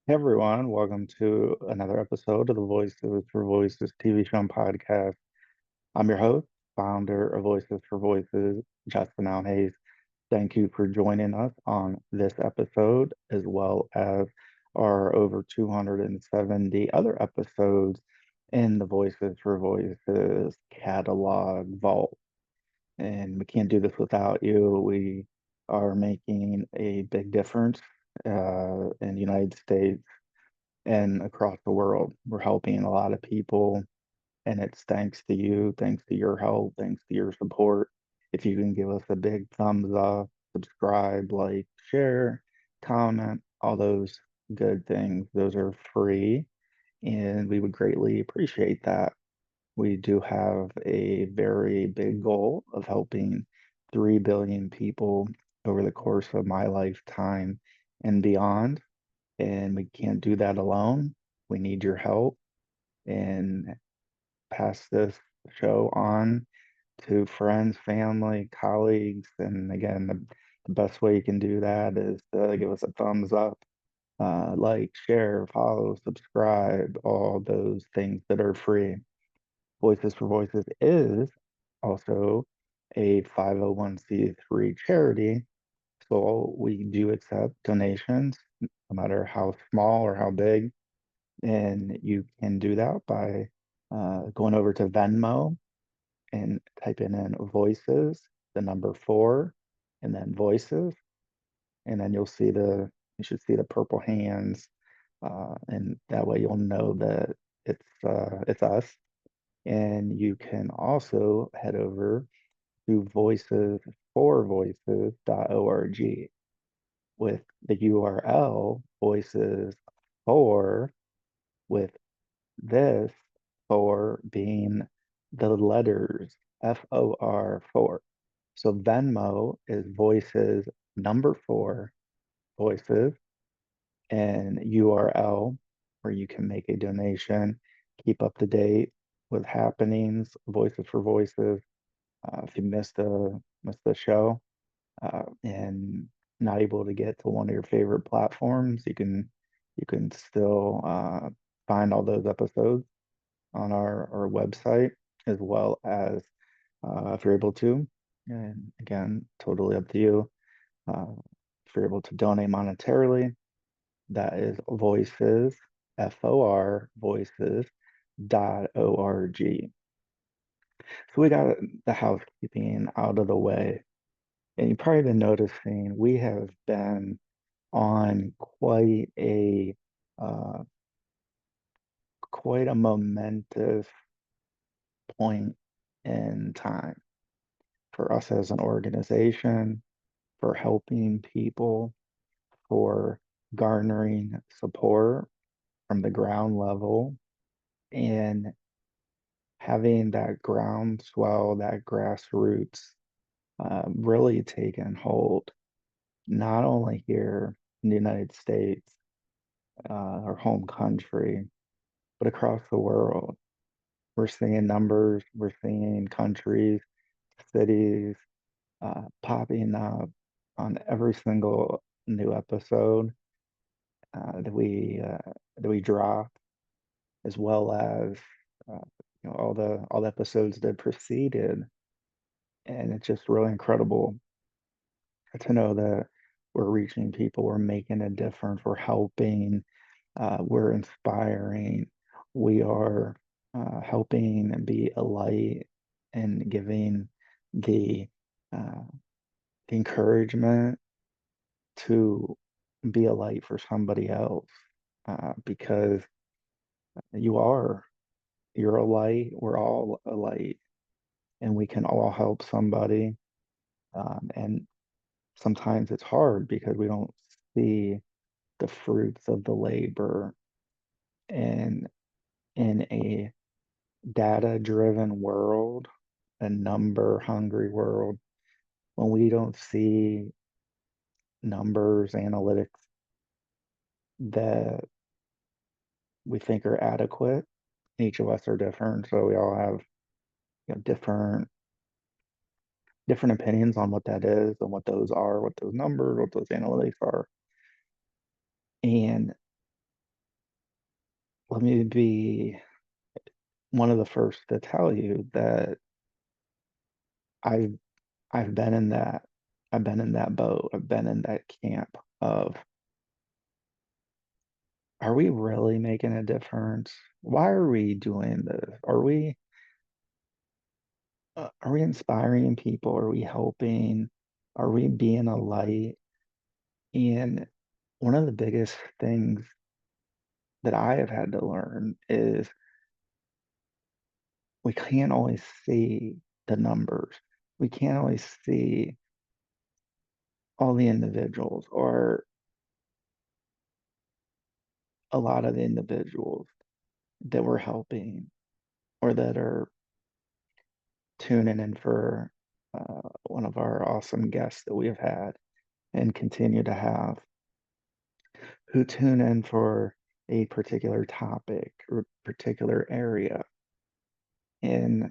Hey everyone, welcome to another episode of the Voices for Voices TV show and podcast. I'm your host, founder of Voices for Voices, Justin Allen Hayes. Thank you for joining us on this episode, as well as our over 270 other episodes in the Voices for Voices catalog vault. And we can't do this without you. We are making a big difference in the United States and across the world. We're helping a lot of people, and it's thanks to you, thanks to your help, thanks to your support. If you can give us a big thumbs up, subscribe, like, share, comment, all those good things, those are free, and we would greatly appreciate that. We do have a very big goal of helping 3 billion people over the course of my lifetime and beyond, and we can't do that alone. We need your help and pass this show on to friends, family, colleagues. And again, the best way you can do that is to give us a thumbs up, like, share, follow, subscribe, all those things that are free. Voices for Voices is also a 501c3 charity, so we do accept donations, no matter how small or how big. And you can do that by going over to Venmo and typing in voices, the number four, and then voices. And then you should see the purple hands. And that way you'll know that it's us. And you can also head over to voicesforvoices.org with the URL voices for, with this for being the letters FOR 4. So Venmo is voices number four, voices, and URL where you can make a donation, keep up to date with happenings, Voices for Voices. If you missed the show, and not able to get to one of your favorite platforms, you can still find all those episodes on our website, as well as if you're able to, and again, totally up to you. If you're able to donate monetarily, that is voices, FOR, voices.org. So we got the housekeeping out of the way. And you've probably been noticing we have been on uh, quite a momentous point in time for us as an organization, for helping people, for garnering support from the ground level, and having that groundswell, that grassroots really taken hold, not only here in the United States, our home country, but across the world. We're seeing numbers, we're seeing countries, cities popping up on every single new episode that we drop, as well as uh, all the episodes that preceded, and it's just really incredible to know that we're reaching people, we're making a difference, we're helping, we're inspiring, we are helping and be a light and giving the uh, the encouragement to be a light for somebody else, because you are you're a light, we're all a light, and we can all help somebody. And sometimes it's hard because we don't see the fruits of the labor, and in a data driven world, a number hungry world, when we don't see numbers, analytics that we think are adequate, each of us are different, so we all have different opinions on what that is and what those are, what those numbers, what those analytics are. And let me be one of the first to tell you that I've I've been in that I've been in that boat. I've been in that camp of, are we really making a difference? Why are we doing this? Are we inspiring people? Are we helping? Are we being a light? And one of the biggest things that I have had to learn is we can't always see the numbers. We can't always see all the individuals or a lot of the individuals that we're helping or that are tuning in for one of our awesome guests that we have had and continue to have, who tune in for a particular topic or particular area. And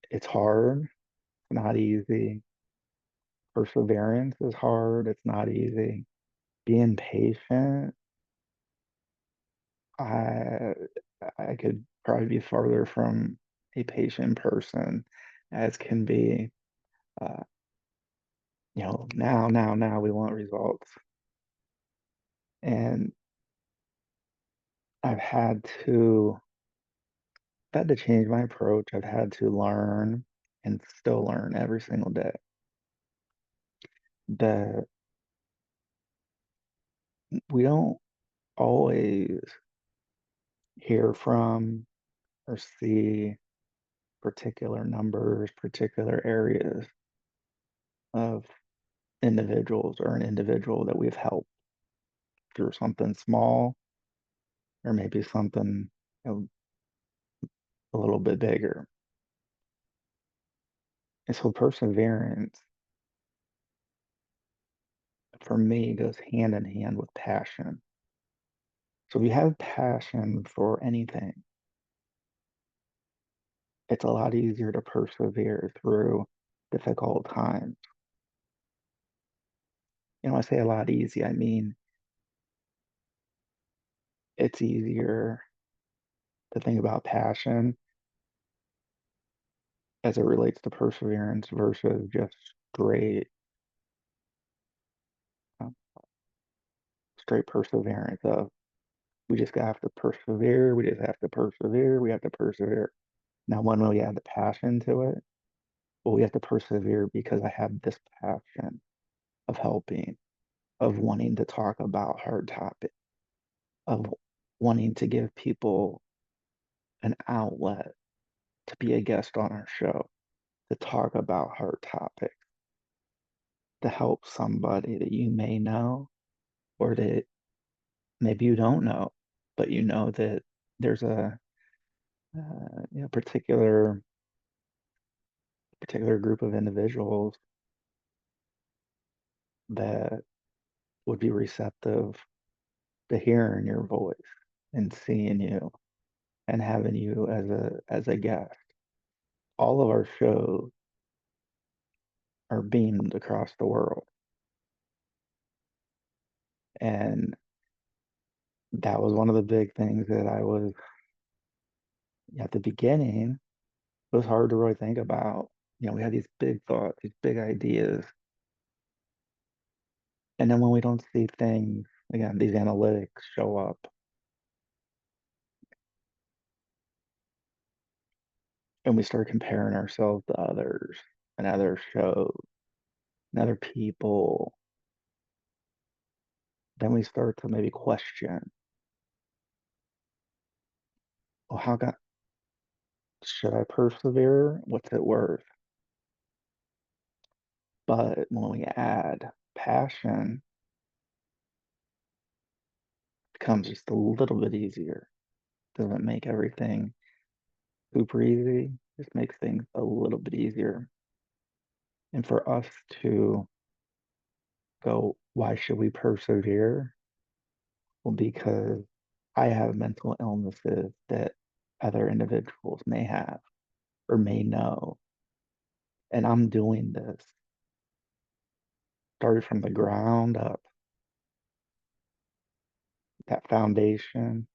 it's hard, it's not easy. Perseverance is hard, it's not easy. Being patient, I I could probably be farther from a patient person as can be. Uh, now we want results. And I've had to change my approach. I've had to learn and still learn every single day that we don't always hear from or see particular numbers, particular areas of individuals or an individual that we've helped through something small or maybe something, a little bit bigger. And so perseverance for me goes hand in hand with passion. So if you have passion for anything, it's a lot easier to persevere through difficult times. I say a lot easy, I mean it's easier to think about passion as it relates to perseverance versus just straight uh, straight perseverance of, we just have to persevere, we just have to persevere, we have to persevere. Now when we add the passion to it, well, we have to persevere because I have this passion of helping, of wanting to talk about hard topics, of wanting to give people an outlet to be a guest on our show, to talk about hard topics, to help somebody that you may know or that maybe you don't know, but you know that there's a particular group of individuals that would be receptive to hearing your voice and seeing you and having you as a guest. All of our shows are beamed across the world. And that was one of the big things that I was at the beginning, it was hard to really think about. We had these big thoughts, these big ideas. And then when we don't see things, again, these analytics show up and we start comparing ourselves to others and other shows and other people, then we start to maybe question, well, should I persevere? What's it worth? But when we add passion, it becomes just a little bit easier. Doesn't make everything super easy, just makes things a little bit easier. And for us to go, why should we persevere? Well, because I have mental illnesses that other individuals may have or may know. And I'm doing this, started from the ground up, that foundation,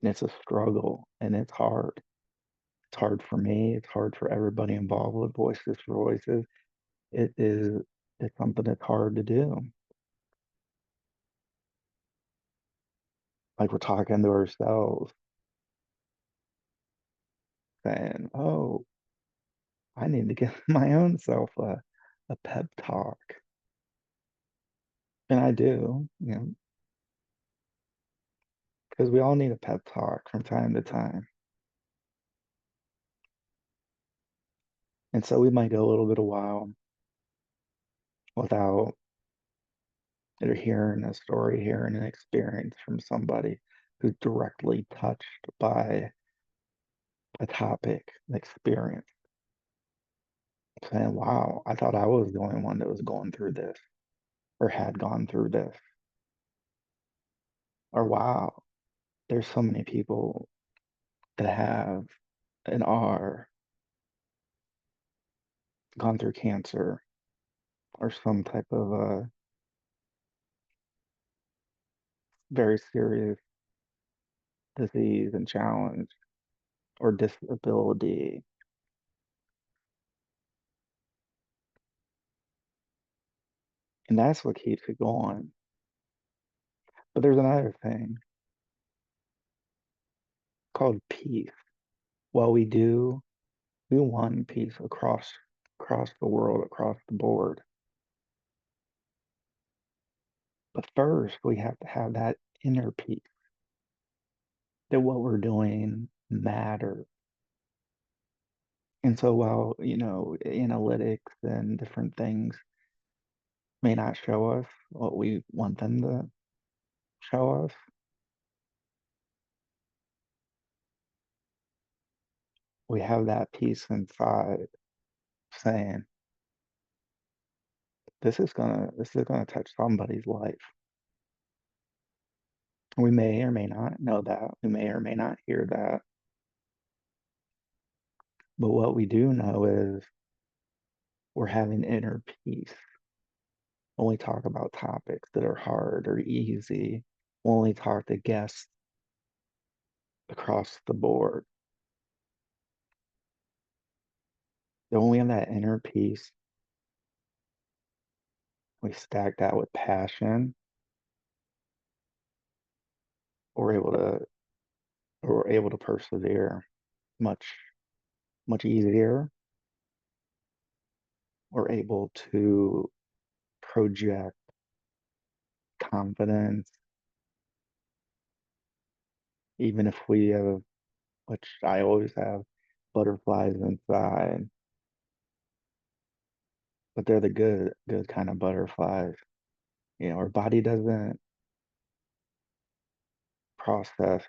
And it's a struggle and it's hard. It's hard for me. It's hard for everybody involved with Voices for Voices. It is, it's something that's hard to do. Like we're talking to ourselves saying, oh, I need to give my own self a pep talk. And I do, you know, because we all need a pep talk from time to time. And so we might go a little bit of while without either hearing a story, hearing an experience from somebody who's directly touched by a topic, an experience. Saying, wow, I thought I was the only one that was going through this or had gone through this. Or wow, there's so many people that have and are gone through cancer or some type of very serious disease and challenge or disability. And that's what keeps it going. But there's another thing called peace. While we want peace across the world, across the board. But first, we have to have that inner peace that what we're doing matters. And so while, you know, analytics and different things may not show us what we want them to show us, we have that peace inside saying, this is gonna touch somebody's life. We may or may not know that. We may or may not hear that. But what we do know is we're having inner peace when we talk about topics that are hard or easy, when we talk to guests across the board. Then when we have that inner peace, we stack that with passion, we're able to we're able to persevere much much easier. We're able to project confidence, even if we have, which I always have, butterflies inside, but they're the good kind of butterflies. You know, our body doesn't process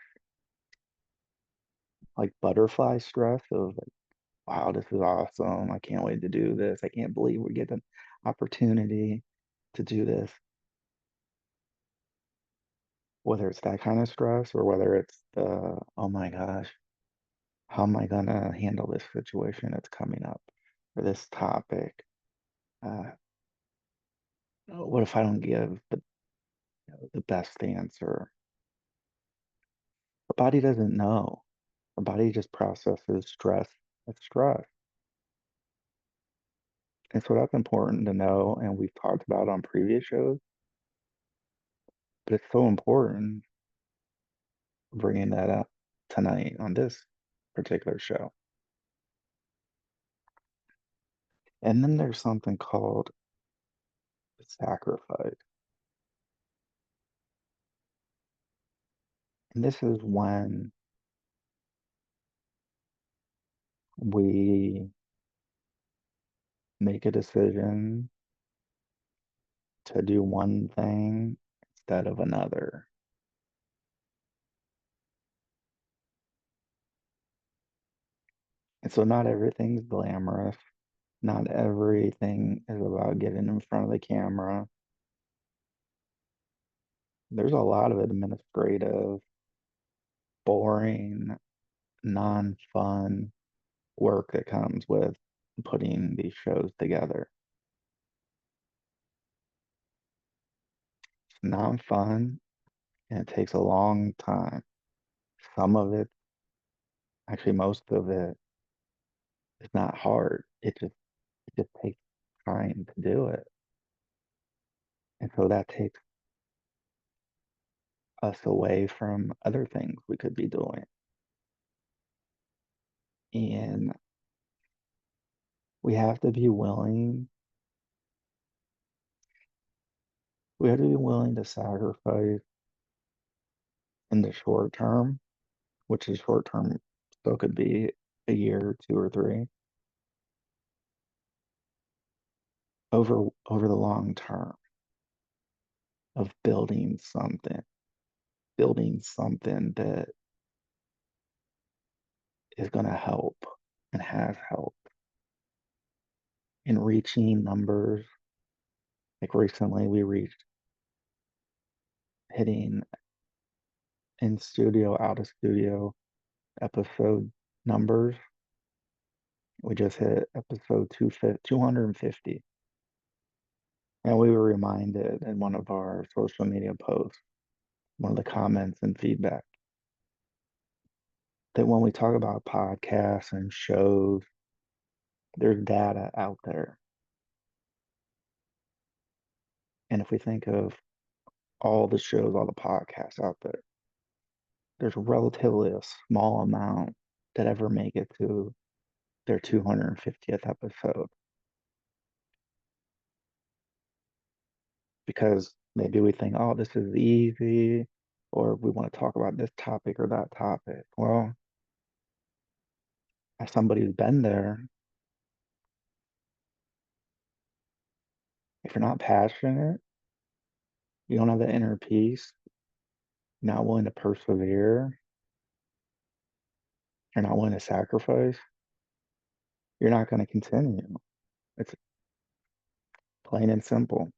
like butterfly stress of like, wow, this is awesome. I can't wait to do this. I can't believe we get an opportunity to do this. Whether it's that kind of stress or whether it's the, oh my gosh, how am I gonna handle this situation that's coming up or this topic? Uh, what if I don't give the best answer? The body doesn't know. The body just processes stress as stress. And so that's important to know. And we've talked about on previous shows, but it's so important bringing that up tonight on this particular show. And then there's something called sacrifice. And this is when we make a decision to do one thing instead of another. And so not everything's glamorous. Not everything is about getting in front of the camera. There's a lot of administrative, boring, non-fun work that comes with putting these shows together. It's non-fun and it takes a long time. some of it, actually most of it, is not hard. It just takes time to do it. And so that takes us away from other things we could be doing. And we have to be willing, we have to be willing to sacrifice in the short term, which is short term still could be a year, two or three, over the long term of building something that is going to help and has helped in reaching numbers. Like recently, we reached hitting in studio, out of studio episode numbers. We just hit episode 250. And we were reminded in one of our social media posts, one of the comments and feedback, that when we talk about podcasts and shows, there's data out there. And if we think of all the shows, all the podcasts out there, there's relatively a small amount that ever make it to their 250th episode. Because maybe we think, oh, this is easy, or we want to talk about this topic or that topic. Well, as somebody who's been there, if you're not passionate, you don't have the inner peace, not willing to persevere, you're not willing to sacrifice, you're not going to continue. It's plain and simple.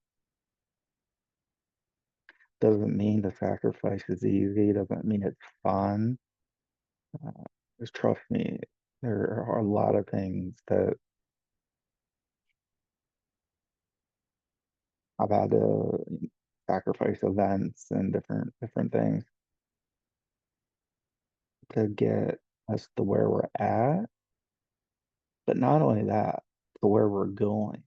Doesn't mean the sacrifice is easy, doesn't mean it's fun. Just trust me, there are a lot of things that I've had to sacrifice events and different things to get us to where we're at. But not only that, to where we're going.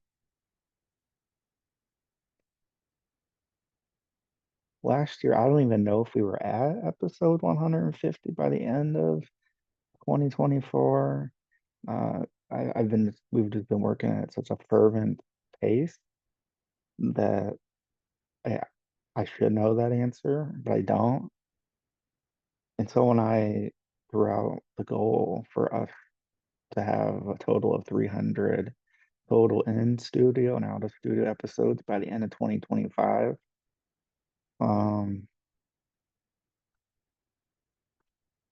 Last year, I don't even know if we were at episode 150 by the end of 2024. Uh, we've just been working at such a fervent pace that I, I should know that answer, but I don't. And so when I threw out the goal for us to have a total of 300 total in studio and out of studio episodes by the end of 2025, um,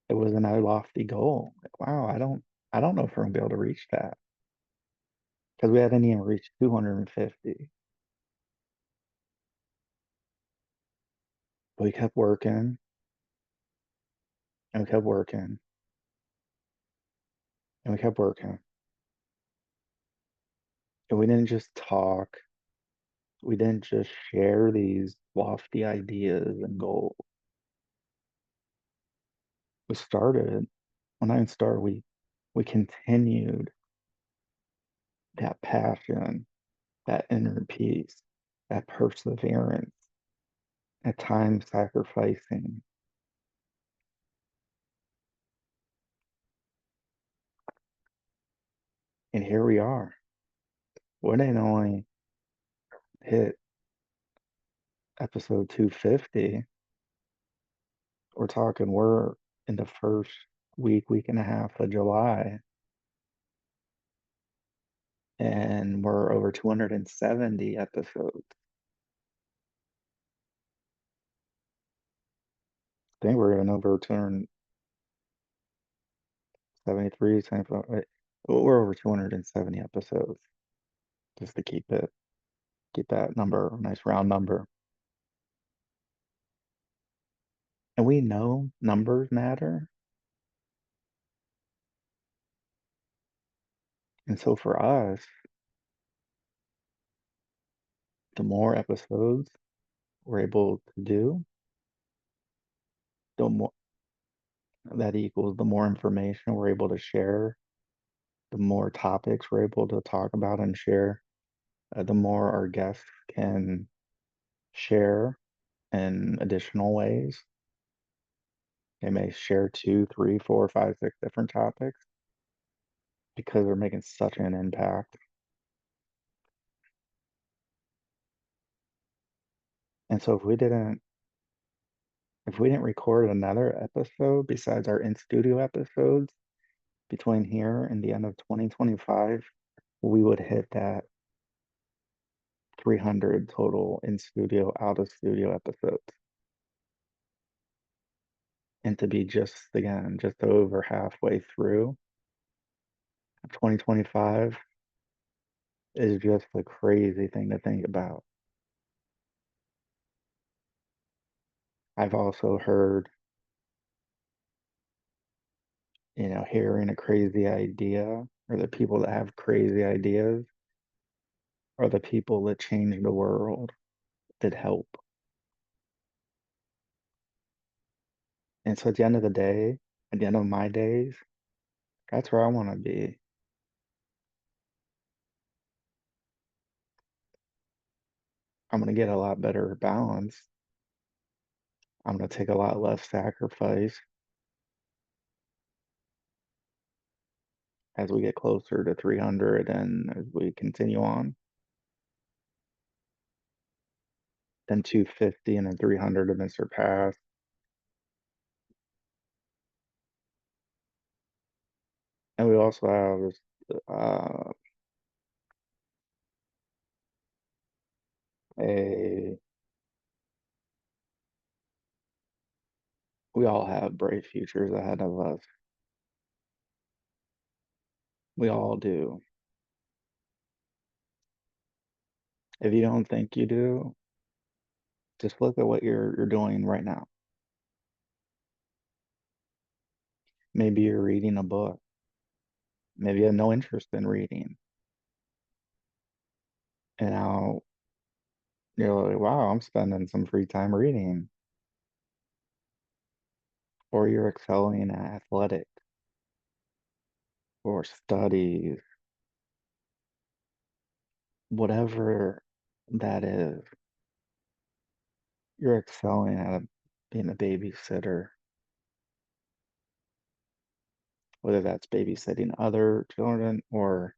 it was another lofty goal. Like, wow, I don't know if we're gonna be able to reach that because we hadn't even reached 250. But we kept working and we kept working and we kept working. And we didn't just talk, we didn't just share these lofty ideas and goals. We started, when I started, we continued that passion, that inner peace, that perseverance, at times sacrificing. And here we are. We didn't only hit episode 250, we're in the first week and a half of July, and we're over 270 episodes. I think we're in over 273, 75, we're over 270 episodes, just to keep that number, a nice round number. And we know numbers matter. And so for us, the more episodes we're able to do, the more that equals the more information we're able to share, the more topics we're able to talk about and share, the more our guests can share in additional ways. They may share two, three, four, five, six different topics because they're making such an impact. And so if we didn't record another episode besides our in studio episodes between here and the end of 2025, we would hit that 300 total in studio, out of studio episodes. And to be just over halfway through 2025 is just a crazy thing to think about. I've also heard, hearing a crazy idea, or the people that have crazy ideas are the people that change the world, that help. And so at the end of the day, at the end of my days, that's where I want to be. I'm going to get a lot better balance. I'm going to take a lot less sacrifice as we get closer to 300 and as we continue on. Then 250 and then 300 have been surpassed. And we also have a we all have bright futures ahead of us. We all do. If you don't think you do, just look at what you're doing right now. Maybe you're reading a book. Maybe you have no interest in reading. And now you're like, wow, I'm spending some free time reading. Or you're excelling at athletics or studies, whatever that is. You're excelling at being a babysitter, whether that's babysitting other children or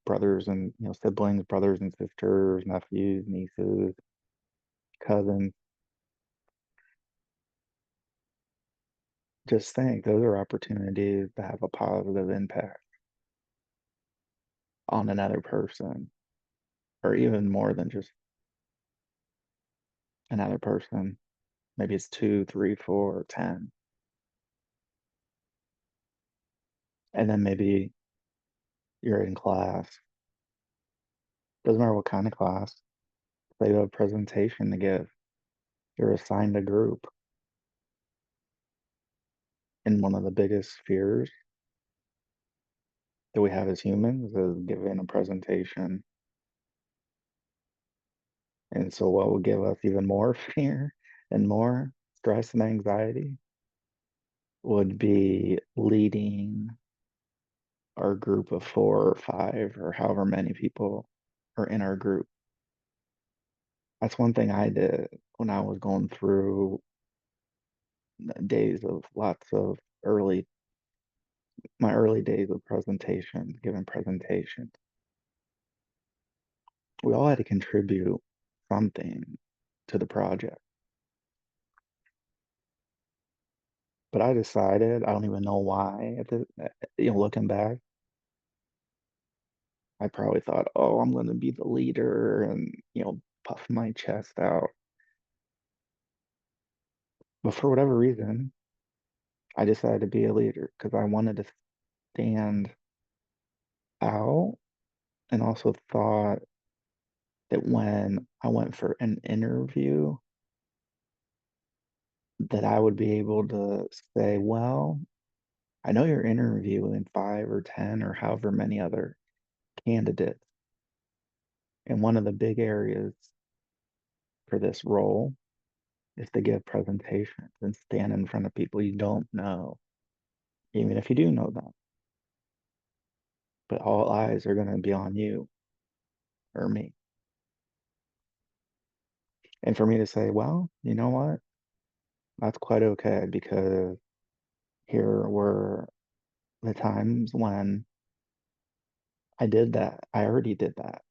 brothers and siblings, brothers and sisters, nephews, nieces, cousins. Just think those are opportunities to have a positive impact on another person, or even more than just another person. Maybe it's two, three, four, 10. And then maybe you're in class. Doesn't matter what kind of class. They have a presentation to give. You're assigned a group. And one of the biggest fears that we have as humans is giving a presentation. And so what would give us even more fear and more stress and anxiety would be leading our group of four or five or however many people are in our group. That's one thing I did when I was going through days of lots of my early days of presentation, giving presentations. We all had to contribute something to the project. But I decided, I don't even know why, looking back, I probably thought, oh, I'm going to be the leader and, puff my chest out. But for whatever reason, I decided to be a leader because I wanted to stand out, and also thought that when I went for an interview, that I would be able to say, well, I know you're interviewing five or 10 or however many other candidates. And one of the big areas for this role is to give presentations and stand in front of people you don't know, even if you do know them. But all eyes are going to be on you or me. And for me to say, well, you know what? That's quite okay because here were the times when I did that. I already did that.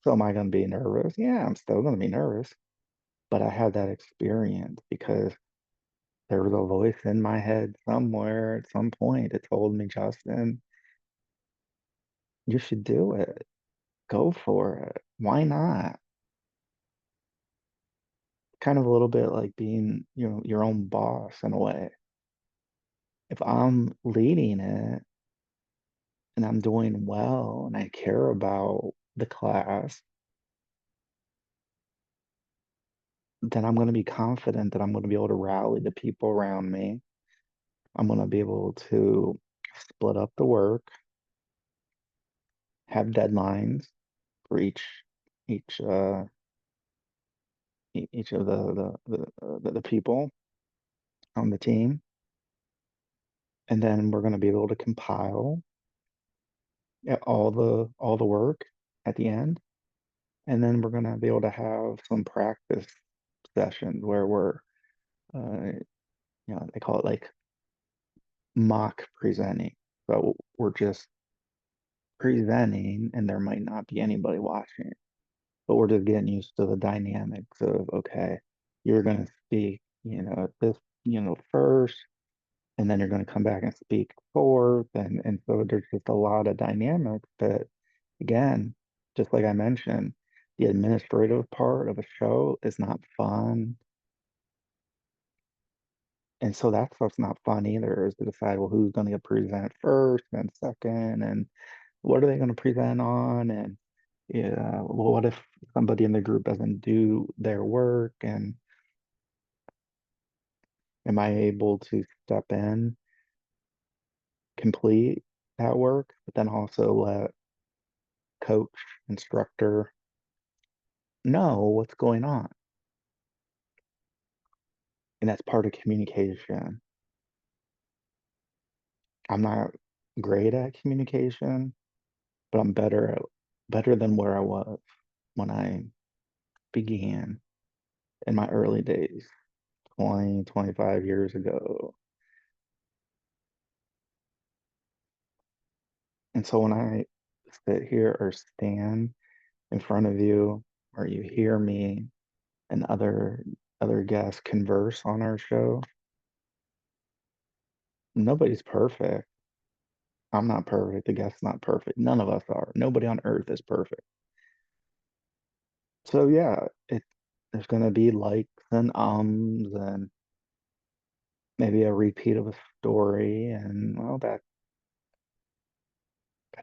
So am I going to be nervous? Yeah, I'm still going to be nervous. But I had that experience because there was a voice in my head somewhere at some point that told me, Justin, you should do it. Go for it. Why not? Kind of a little bit like being, your own boss in a way. If I'm leading it and I'm doing well and I care about the class, then I'm going to be confident that I'm going to be able to rally the people around me. I'm going to be able to split up the work, have deadlines for each each of the people on the team, and then we're going to be able to compile all the work at the end, and then we're going to be able to have some practice sessions where we're they call it like mock presenting. So we're just presenting, and there might not be anybody watching, but we're just getting used to the dynamics of, okay, you're going to speak, this, first, and then you're going to come back and speak fourth, and so there's just a lot of dynamics that, again, just like I mentioned, the administrative part of a show is not fun. And so that stuff's not fun either, is to decide, well, who's going to present first and second, and what are they going to present on? And yeah, well, what if somebody in the group doesn't do their work? And am I able to step in, complete that work, but then also let coach, instructor know what's going on? And that's part of communication. I'm not great at communication, but I'm better than where I was when I began in my early days, 20, 25 years ago. And so when I sit here or stand in front of you, or you hear me and other guests converse on our show, nobody's perfect. I'm not perfect. The guest's not perfect. None of us are. Nobody on earth is perfect. So yeah, there's gonna be likes and and maybe a repeat of a story, and well, that's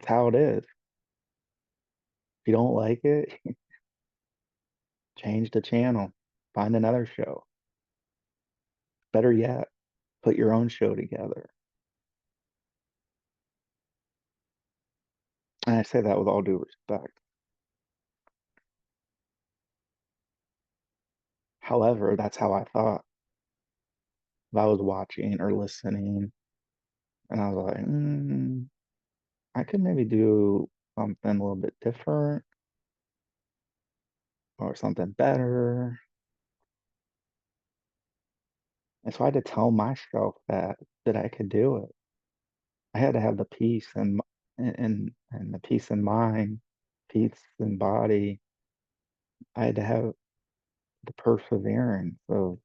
how it is. If you don't like it, change the channel, find another show. Better yet, put your own show together. And I say that with all due respect. However, that's how I thought. If I was watching or listening, and I was like, I could maybe do something a little bit different or something better. And so I had to tell myself that I could do it. I had to have the peace and the peace in mind, peace in body. I had to have the perseverance of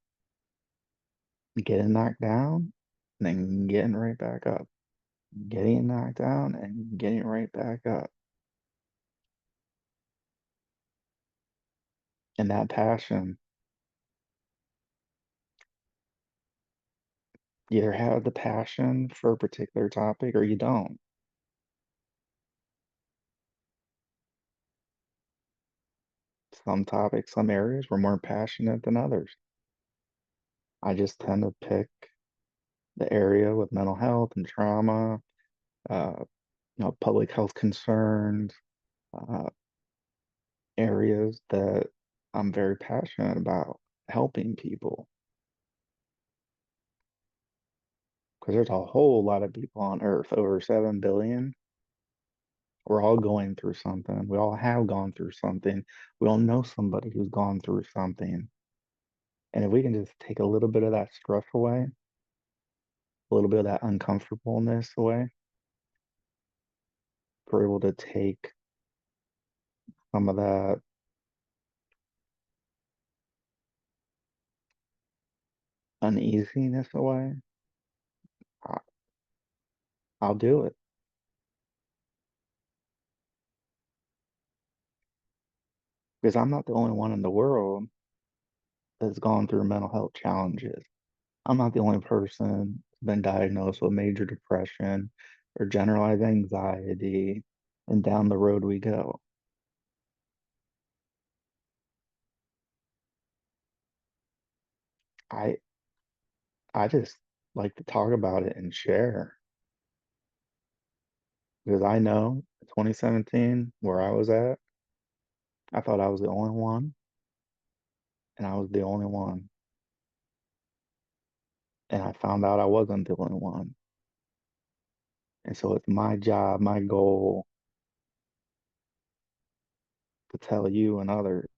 getting knocked down and then getting right back up, getting knocked down and getting right back up. And that passion, you either have the passion for a particular topic or you don't. Some topics, some areas we're more passionate than others. I just tend to pick the area with mental health and trauma, uh, public health concerns, uh, areas that I'm very passionate about helping people because there's a whole lot of people on Earth, over 7 billion. We're all going through something. We all have gone through something. We all know somebody who's gone through something. And if we can just take a little bit of that stress away, a little bit of that uncomfortableness away, if we're able to take some of that uneasiness away, I- I'll do it. Because I'm not the only one in the world that's gone through mental health challenges. I'm not the only person who's been diagnosed with major depression or generalized anxiety, and down the road we go. I I just like to talk about it and share because I know 2017 where I was at, I thought I was the only one, and I was the only one, and I found out I wasn't the only one. And so it's my job, my goal to tell you and others